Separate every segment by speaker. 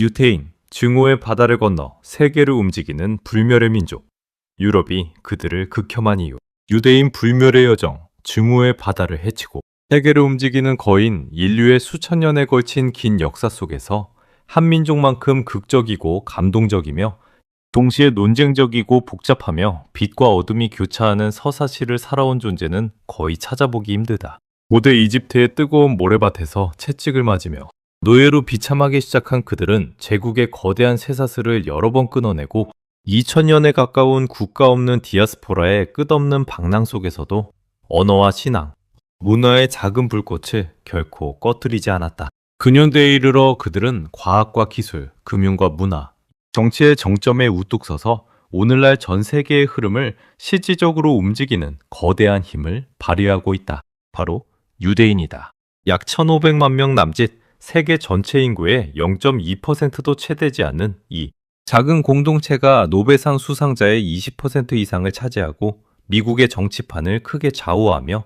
Speaker 1: 유태인, 증오의 바다를 건너 세계를 움직이는 불멸의 민족. 유럽이 그들을 극혐한 이유. 유대인 불멸의 여정, 증오의 바다를 헤치고 세계를 움직이는 거인 인류의 수천 년에 걸친 긴 역사 속에서 한 민족만큼 극적이고 감동적이며 동시에 논쟁적이고 복잡하며 빛과 어둠이 교차하는 서사시를 살아온 존재는 거의 찾아보기 힘들다. 고대 이집트의 뜨거운 모래밭에서 채찍을 맞으며 노예로 비참하게 시작한 그들은 제국의 거대한 쇠사슬을 여러 번 끊어내고 2000년에 가까운 국가 없는 디아스포라의 끝없는 방랑 속에서도 언어와 신앙, 문화의 작은 불꽃을 결코 꺼뜨리지 않았다. 근현대에 이르러 그들은 과학과 기술, 금융과 문화, 정치의 정점에 우뚝 서서 오늘날 전 세계의 흐름을 실질적으로 움직이는 거대한 힘을 발휘하고 있다. 바로 유대인이다. 약 1500만 명 남짓 세계 전체 인구의 0.2%도 채 되지 않는 이 작은 공동체가 노벨상 수상자의 20% 이상을 차지하고 미국의 정치판을 크게 좌우하며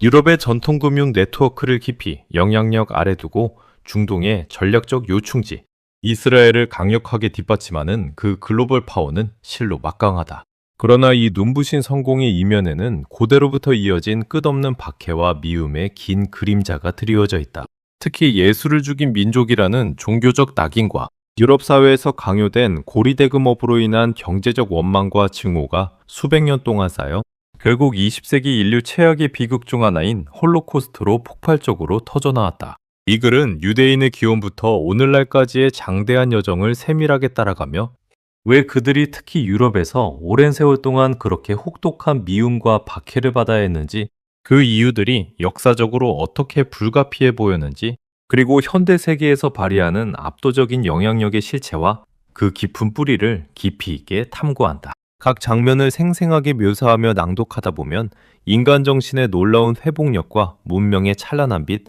Speaker 1: 유럽의 전통금융 네트워크를 깊이 영향력 아래 두고 중동의 전략적 요충지, 이스라엘을 강력하게 뒷받침하는 그 글로벌 파워는 실로 막강하다. 그러나 이 눈부신 성공의 이면에는 고대로부터 이어진 끝없는 박해와 미움의 긴 그림자가 드리워져 있다. 특히 예수를 죽인 민족이라는 종교적 낙인과 유럽 사회에서 강요된 고리대금업으로 인한 경제적 원망과 증오가 수백 년 동안 쌓여 결국 20세기 인류 최악의 비극 중 하나인 홀로코스트로 폭발적으로 터져나왔다. 이 글은 유대인의 기원부터 오늘날까지의 장대한 여정을 세밀하게 따라가며 왜 그들이 특히 유럽에서 오랜 세월 동안 그렇게 혹독한 미움과 박해를 받아야 했는지, 그 이유들이 역사적으로 어떻게 불가피해 보였는지, 그리고 현대 세계에서 발휘하는 압도적인 영향력의 실체와 그 깊은 뿌리를 깊이 있게 탐구한다. 각 장면을 생생하게 묘사하며 낭독하다 보면 인간 정신의 놀라운 회복력과 문명의 찬란한 빛,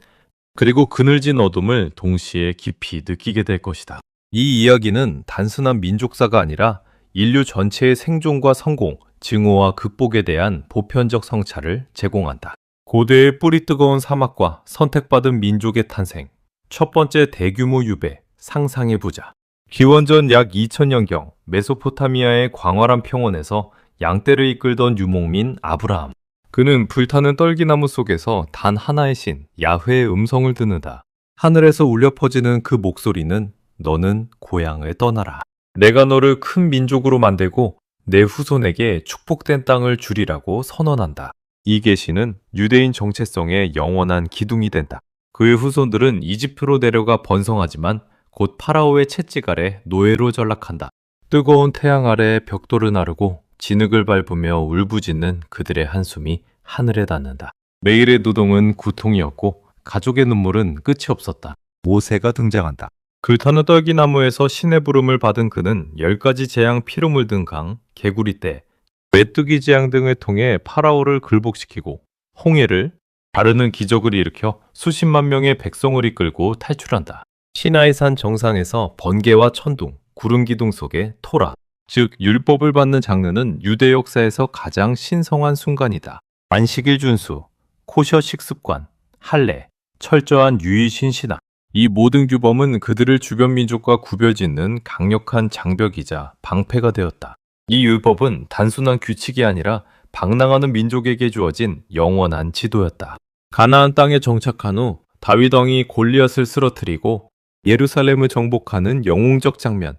Speaker 1: 그리고 그늘진 어둠을 동시에 깊이 느끼게 될 것이다. 이 이야기는 단순한 민족사가 아니라 인류 전체의 생존과 성공, 증오와 극복에 대한 보편적 성찰을 제공한다. 고대의 뿌리 뜨거운 사막과 선택받은 민족의 탄생, 첫 번째 대규모 유배, 상상의 부자. 기원전 약 2000년경 메소포타미아의 광활한 평원에서 양떼를 이끌던 유목민 아브라함. 그는 불타는 떨기나무 속에서 단 하나의 신, 야훼의 음성을 듣는다. 하늘에서 울려 퍼지는 그 목소리는 너는 고향을 떠나라. 내가 너를 큰 민족으로 만들고 내 후손에게 축복된 땅을 주리라고 선언한다. 이 계시는 유대인 정체성의 영원한 기둥이 된다. 그의 후손들은 이집트로 내려가 번성하지만 곧 파라오의 채찍 아래 노예로 전락한다. 뜨거운 태양 아래 벽돌을 나르고 진흙을 밟으며 울부짖는 그들의 한숨이 하늘에 닿는다. 매일의 노동은 고통이었고 가족의 눈물은 끝이 없었다. 모세가 등장한다. 불타는 떨기나무에서 신의 부름을 받은 그는 10가지 재앙 피로 물든 강, 개구리떼, 메뚜기 재앙 등을 통해 파라오를 굴복시키고 홍해를 가르는 기적을 일으켜 수십만 명의 백성을 이끌고 탈출한다. 시나이산 정상에서 번개와 천둥, 구름 기둥 속에 토라, 즉 율법을 받는 장르는 유대 역사에서 가장 신성한 순간이다. 안식일 준수, 코셔 식습관, 할례, 철저한 유의신 신앙. 이 모든 규범은 그들을 주변 민족과 구별짓는 강력한 장벽이자 방패가 되었다. 이 율법은 단순한 규칙이 아니라 방랑하는 민족에게 주어진 영원한 지도였다. 가나안 땅에 정착한 후 다윗 왕이 골리앗을 쓰러뜨리고 예루살렘을 정복하는 영웅적 장면,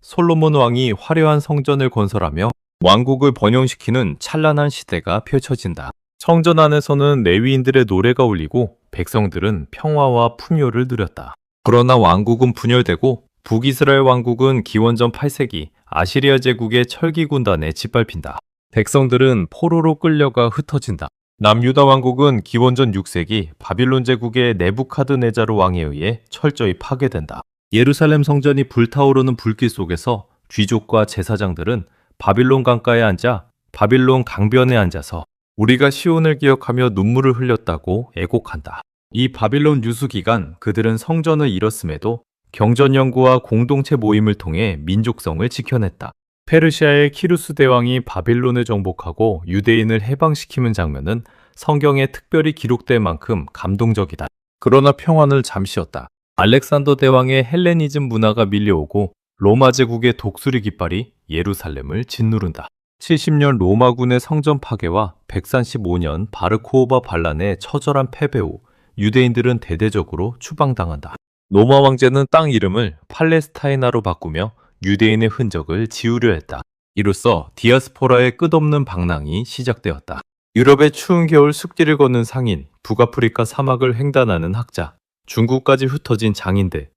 Speaker 1: 솔로몬 왕이 화려한 성전을 건설하며 왕국을 번영시키는 찬란한 시대가 펼쳐진다. 성전 안에서는 레위인들의 노래가 울리고 백성들은 평화와 풍요를 누렸다. 그러나 왕국은 분열되고 북이스라엘 왕국은 기원전 8세기 아시리아 제국의 철기 군단에 짓밟힌다. 백성들은 포로로 끌려가 흩어진다. 남유다 왕국은 기원전 6세기 바빌론 제국의 네부카드네자르 왕에 의해 철저히 파괴된다. 예루살렘 성전이 불타오르는 불길 속에서 귀족과 제사장들은 바빌론 강가에 앉아 바빌론 강변에 앉아서 우리가 시온을 기억하며 눈물을 흘렸다고 애곡한다. 이 바빌론 유수 기간 그들은 성전을 잃었음에도 경전 연구와 공동체 모임을 통해 민족성을 지켜냈다. 페르시아의 키루스 대왕이 바빌론을 정복하고 유대인을 해방시키는 장면은 성경에 특별히 기록될 만큼 감동적이다. 그러나 평화는 잠시였다. 알렉산더 대왕의 헬레니즘 문화가 밀려오고 로마 제국의 독수리 깃발이 예루살렘을 짓누른다. 70년 로마군의 성전 파괴와 135년 바르코바 반란의 처절한 패배 후 유대인들은 대대적으로 추방당한다. 로마 황제는 땅 이름을 팔레스타이나로 바꾸며 유대인의 흔적을 지우려 했다. 이로써 디아스포라의 끝없는 방랑이 시작되었다. 유럽의 추운 겨울 숲길을 걷는 상인, 북아프리카 사막을 횡단하는 학자, 중국까지 흩어진 장인들.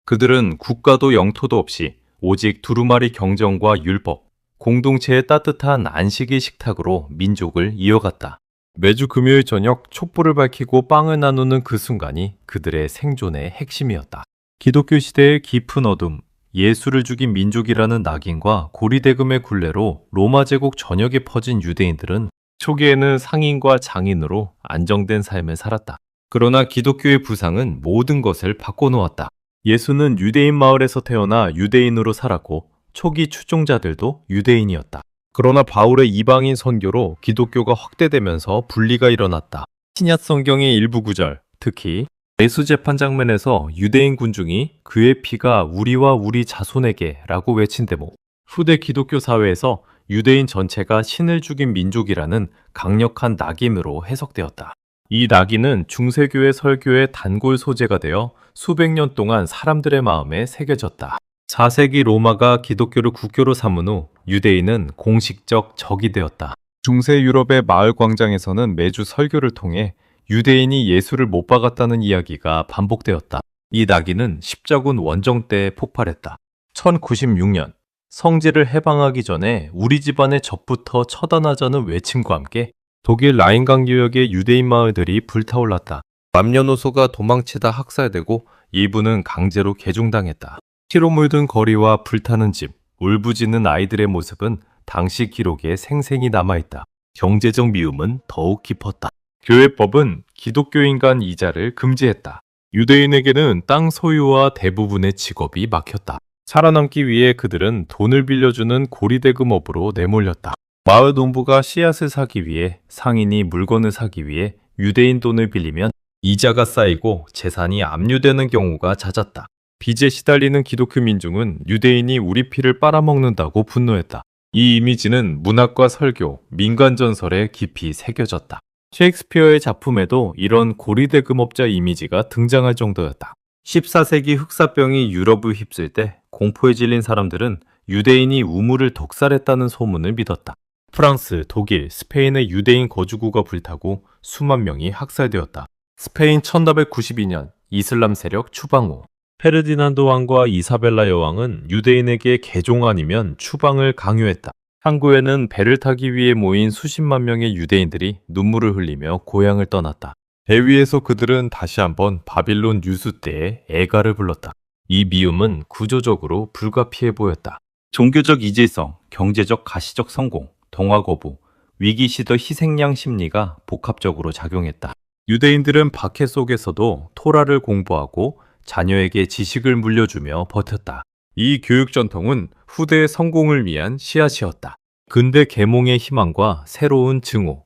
Speaker 1: 그들은 국가도 영토도 없이 오직 두루마리 경정과 율법, 공동체의 따뜻한 안식의 식탁으로 민족을 이어갔다. 매주 금요일 저녁 촛불을 밝히고 빵을 나누는 그 순간이 그들의 생존의 핵심이었다. 기독교 시대의 깊은 어둠, 예수를 죽인 민족이라는 낙인과 고리대금의 굴레로 로마 제국 전역에 퍼진 유대인들은 초기에는 상인과 장인으로 안정된 삶을 살았다. 그러나 기독교의 부상은 모든 것을 바꿔놓았다. 예수는 유대인 마을에서 태어나 유대인으로 살았고 초기 추종자들도 유대인이었다. 그러나 바울의 이방인 선교로 기독교가 확대되면서 분리가 일어났다. 신약 성경의 일부 구절, 특히 예수 재판 장면에서 유대인 군중이 그의 피가 우리와 우리 자손에게 라고 외친 대목, 후대 기독교 사회에서 유대인 전체가 신을 죽인 민족이라는 강력한 낙인으로 해석되었다. 이 낙인은 중세교회 설교의 단골 소재가 되어 수백 년 동안 사람들의 마음에 새겨졌다. 4세기 로마가 기독교를 국교로 삼은 후 유대인은 공식적 적이 되었다. 중세 유럽의 마을 광장에서는 매주 설교를 통해 유대인이 예수를 못 박았다는 이야기가 반복되었다. 이 낙인은 십자군 원정 때 폭발했다. 1096년 성지를 해방하기 전에 우리 집안의 적부터 처단하자는 외침과 함께 독일 라인강 유역의 유대인 마을들이 불타올랐다. 남녀노소가 도망치다 학살되고 일부는 강제로 개종당했다. 피로 물든 거리와 불타는 집, 울부짖는 아이들의 모습은 당시 기록에 생생히 남아있다. 경제적 미움은 더욱 깊었다. 교회법은 기독교인 간 이자를 금지했다. 유대인에게는 땅 소유와 대부분의 직업이 막혔다. 살아남기 위해 그들은 돈을 빌려주는 고리대금업으로 내몰렸다. 마을 농부가 씨앗을 사기 위해, 상인이 물건을 사기 위해 유대인 돈을 빌리면 이자가 쌓이고 재산이 압류되는 경우가 잦았다. 빚에 시달리는 기독교 민중은 유대인이 우리 피를 빨아먹는다고 분노했다. 이 이미지는 문학과 설교, 민간 전설에 깊이 새겨졌다. 셰익스피어의 작품에도 이런 고리대금업자 이미지가 등장할 정도였다. 14세기 흑사병이 유럽을 휩쓸 때 공포에 질린 사람들은 유대인이 우물을 독살했다는 소문을 믿었다. 프랑스, 독일, 스페인의 유대인 거주구가 불타고 수만 명이 학살되었다. 스페인 1492년 이슬람 세력 추방 후 페르디난도 왕과 이사벨라 여왕은 유대인에게 개종 아니면 추방을 강요했다. 항구에는 배를 타기 위해 모인 수십만 명의 유대인들이 눈물을 흘리며 고향을 떠났다. 배 위에서 그들은 다시 한번 바빌론 유수 때의 애가를 불렀다. 이 미움은 구조적으로 불가피해 보였다. 종교적 이질성, 경제적 가시적 성공, 동화 거부, 위기 시더 희생양 심리가 복합적으로 작용했다. 유대인들은 박해 속에서도 토라를 공부하고 자녀에게 지식을 물려주며 버텼다. 이 교육 전통은 후대의 성공을 위한 씨앗이었다. 근대 계몽의 희망과 새로운 증오,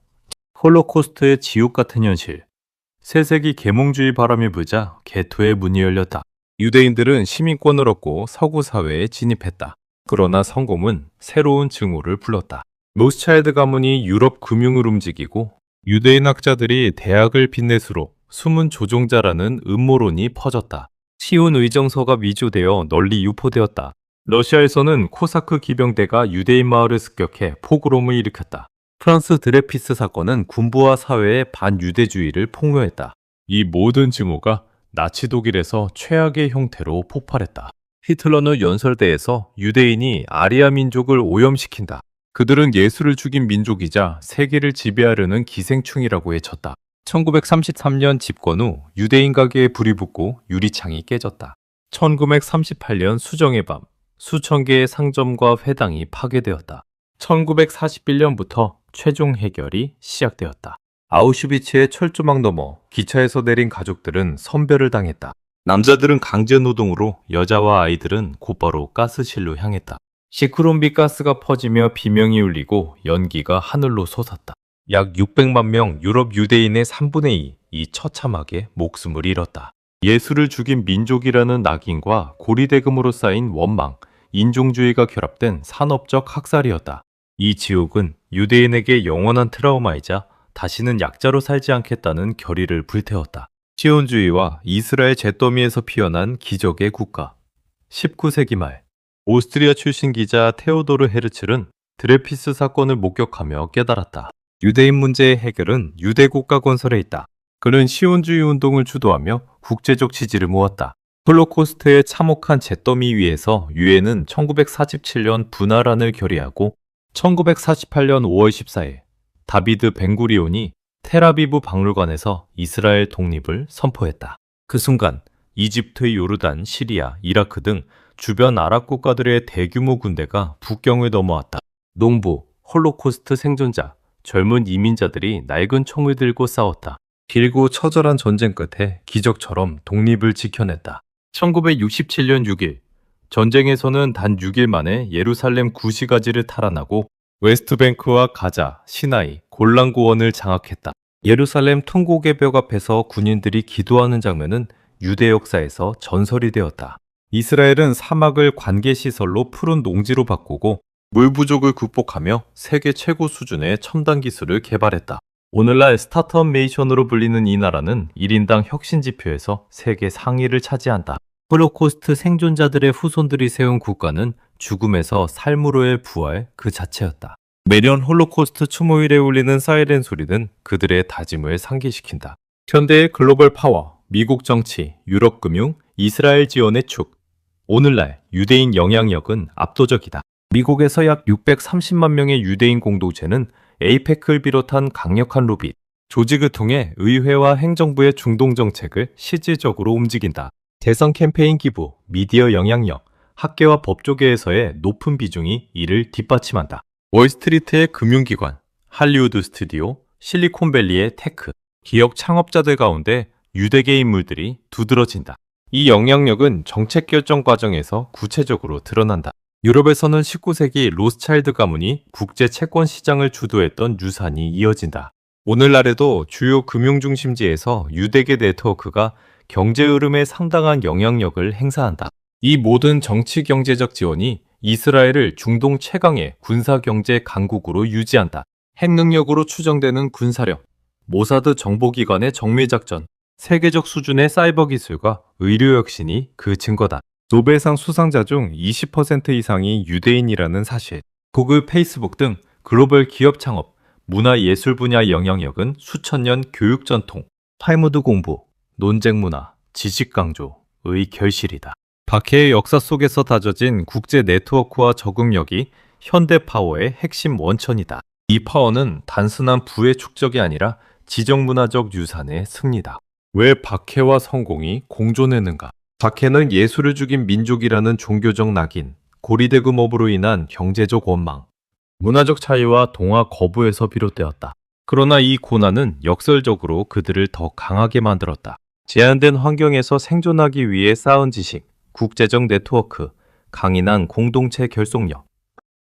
Speaker 1: 홀로코스트의 지옥 같은 현실, 새세기 계몽주의 바람이 불자 개토의 문이 열렸다. 유대인들은 시민권을 얻고 서구 사회에 진입했다. 그러나 성공은 새로운 증오를 불렀다. 로스차일드 가문이 유럽 금융을 움직이고 유대인 학자들이 대학을 빚내수로 숨은 조종자라는 음모론이 퍼졌다. 시온 의정서가 위조되어 널리 유포되었다. 러시아에서는 코사크 기병대가 유대인 마을을 습격해 포그롬을 일으켰다. 프랑스 드레피스 사건은 군부와 사회의 반유대주의를 폭로했다. 이 모든 증오가 나치 독일에서 최악의 형태로 폭발했다. 히틀러는 연설대에서 유대인이 아리아 민족을 오염시킨다. 그들은 예수를 죽인 민족이자 세계를 지배하려는 기생충이라고 외쳤다. 1933년 집권 후 유대인 가게에 불이 붙고 유리창이 깨졌다. 1938년 수정의 밤, 수천 개의 상점과 회당이 파괴되었다. 1941년부터 최종 해결이 시작되었다. 아우슈비츠의 철조망 너머 기차에서 내린 가족들은 선별을 당했다. 남자들은 강제 노동으로, 여자와 아이들은 곧바로 가스실로 향했다. 시크롬비 가스가 퍼지며 비명이 울리고 연기가 하늘로 솟았다. 약 600만 명 유럽 유대인의 3분의 2, 이 처참하게 목숨을 잃었다. 예수를 죽인 민족이라는 낙인과 고리대금으로 쌓인 원망, 인종주의가 결합된 산업적 학살이었다. 이 지옥은 유대인에게 영원한 트라우마이자 다시는 약자로 살지 않겠다는 결의를 불태웠다. 시온주의와 이스라엘 잿더미에서 피어난 기적의 국가. 19세기 말, 오스트리아 출신 기자 테오도르 헤르츠는 드레피스 사건을 목격하며 깨달았다. 유대인 문제의 해결은 유대 국가 건설에 있다. 그는 시온주의 운동을 주도하며 국제적 지지를 모았다. 홀로코스트에 참혹한 잿더미 위에서 유엔은 1947년 분할안을 결의하고 1948년 5월 14일 다비드 벤구리온이 텔아비브 박물관에서 이스라엘 독립을 선포했다. 그 순간 이집트, 요르단, 시리아, 이라크 등 주변 아랍 국가들의 대규모 군대가 국경을 넘어왔다. 농부, 홀로코스트 생존자, 젊은 이민자들이 낡은 총을 들고 싸웠다. 길고 처절한 전쟁 끝에 기적처럼 독립을 지켜냈다. 1967년 6일, 전쟁에서는 단 6일 만에 예루살렘 구시가지를 탈환하고 웨스트뱅크와 가자, 시나이, 골란고원을 장악했다. 예루살렘 통곡의 벽 앞에서 군인들이 기도하는 장면은 유대 역사에서 전설이 되었다. 이스라엘은 사막을 관계시설로 푸른 농지로 바꾸고 물 부족을 극복하며 세계 최고 수준의 첨단 기술을 개발했다. 오늘날 스타트업 네이션으로 불리는 이 나라는 1인당 혁신 지표에서 세계 상위를 차지한다. 홀로코스트 생존자들의 후손들이 세운 국가는 죽음에서 삶으로의 부활 그 자체였다. 매년 홀로코스트 추모일에 울리는 사이렌 소리는 그들의 다짐을 상기시킨다. 현대의 글로벌 파워, 미국 정치, 유럽 금융, 이스라엘 지원의 축. 오늘날 유대인 영향력은 압도적이다. 미국에서 약 630만 명의 유대인 공동체는 에이펙을 비롯한 강력한 로비, 조직을 통해 의회와 행정부의 중동 정책을 실질적으로 움직인다. 대선 캠페인 기부, 미디어 영향력, 학계와 법조계에서의 높은 비중이 이를 뒷받침한다. 월스트리트의 금융기관, 할리우드 스튜디오, 실리콘밸리의 테크, 기업 창업자들 가운데 유대계 인물들이 두드러진다. 이 영향력은 정책 결정 과정에서 구체적으로 드러난다. 유럽에서는 19세기 로스차일드 가문이 국제 채권 시장을 주도했던 유산이 이어진다. 오늘날에도 주요 금융 중심지에서 유대계 네트워크가 경제 흐름에 상당한 영향력을 행사한다. 이 모든 정치 경제적 지원이 이스라엘을 중동 최강의 군사경제 강국으로 유지한다. 핵 능력으로 추정되는 군사력, 모사드 정보기관의 정밀작전, 세계적 수준의 사이버 기술과 의료 혁신이 그 증거다. 노벨상 수상자 중 20% 이상이 유대인이라는 사실, 구글, 페이스북 등 글로벌 기업 창업, 문화 예술 분야 영향력은 수천 년 교육 전통, 탈무드 공부, 논쟁 문화, 지식 강조의 결실이다. 박해의 역사 속에서 다져진 국제 네트워크와 적응력이 현대 파워의 핵심 원천이다. 이 파워는 단순한 부의 축적이 아니라 지정문화적 유산의 승리다. 왜 박해와 성공이 공존했는가? 박해는 예수를 죽인 민족이라는 종교적 낙인, 고리대금업으로 인한 경제적 원망, 문화적 차이와 동화 거부에서 비롯되었다. 그러나 이 고난은 역설적으로 그들을 더 강하게 만들었다. 제한된 환경에서 생존하기 위해 쌓은 지식, 국제적 네트워크, 강인한 공동체 결속력,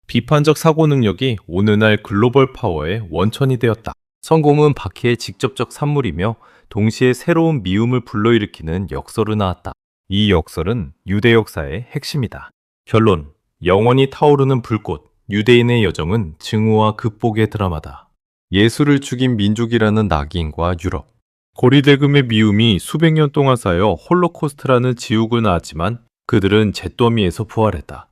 Speaker 1: 비판적 사고 능력이 오늘날 글로벌 파워의 원천이 되었다. 성공은 박해의 직접적 산물이며 동시에 새로운 미움을 불러일으키는 역설을 낳았다. 이 역설은 유대 역사의 핵심이다. 결론, 영원히 타오르는 불꽃, 유대인의 여정은 증오와 극복의 드라마다. 예수를 죽인 민족이라는 낙인과 유럽, 고리대금의 미움이 수백 년 동안 쌓여 홀로코스트라는 지옥을 낳았지만 그들은 잿더미에서 부활했다.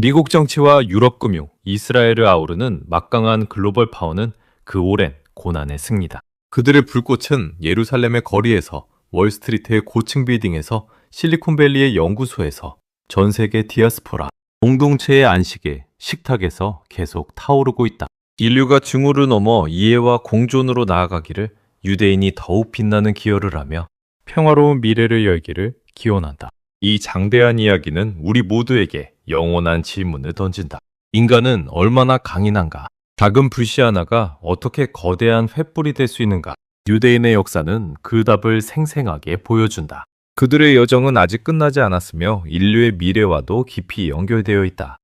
Speaker 1: 미국 정치와 유럽 금융, 이스라엘을 아우르는 막강한 글로벌 파워는 그 오랜 고난의 승리다. 그들의 불꽃은 예루살렘의 거리에서, 월스트리트의 고층 빌딩에서, 실리콘밸리의 연구소에서, 전 세계 디아스포라, 공동체의 안식의 식탁에서 계속 타오르고 있다. 인류가 증오를 넘어 이해와 공존으로 나아가기를 유대인이 더욱 빛나는 기여를 하며 평화로운 미래를 열기를 기원한다. 이 장대한 이야기는 우리 모두에게 영원한 질문을 던진다. 인간은 얼마나 강인한가? 작은 불씨 하나가 어떻게 거대한 횃불이 될 수 있는가? 유대인의 역사는 그 답을 생생하게 보여준다. 그들의 여정은 아직 끝나지 않았으며 인류의 미래와도 깊이 연결되어 있다.